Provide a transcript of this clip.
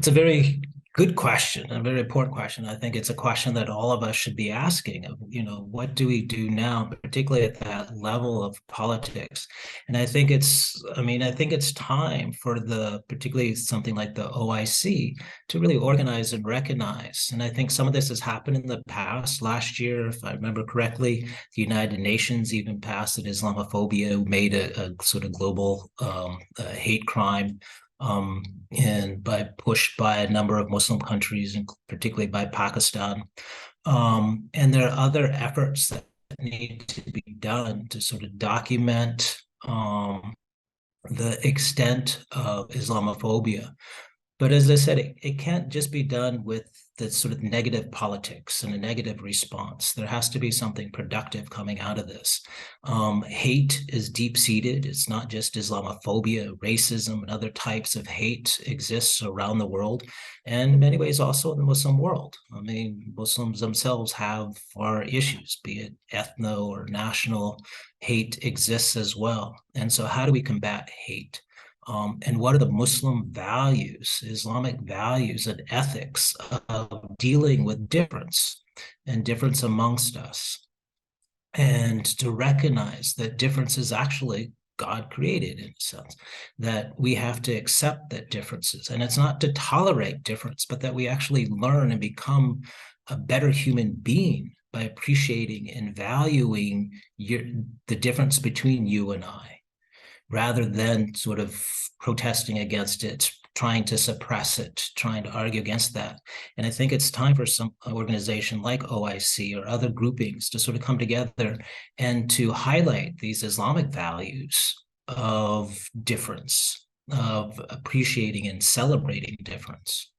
It's a very good question, a very important question. I think it's a question that all of us should be asking of, what do we do now, particularly at that level of politics? And I think it's time for particularly something like the OIC to really organize and recognize. And I think some of this has happened in the past. Last year, if I remember correctly, the United Nations even passed that Islamophobia made a sort of global hate crime. And pushed by a number of Muslim countries, and particularly by Pakistan. And there are other efforts that need to be done to sort of document the extent of Islamophobia. But as I said, it can't just be done with the sort of negative politics and a negative response. There has to be something productive coming out of this. Hate is deep-seated. It's not just Islamophobia, racism, and other types of hate exists around the world, and in many ways also in the Muslim world. I mean, Muslims themselves have our issues, be it ethno or national hate exists as well. And so how do we combat hate? And what are the Muslim values, Islamic values and ethics of dealing with difference and difference amongst us? And to recognize that difference is actually God created, in a sense, that we have to accept that differences. And it's not to tolerate difference, but that we actually learn and become a better human being by appreciating and valuing the difference between you and I, rather than sort of protesting against it, trying to suppress it, trying to argue against that. And I think it's time for some organization like OIC or other groupings to sort of come together and to highlight these Islamic values of difference, of appreciating and celebrating difference.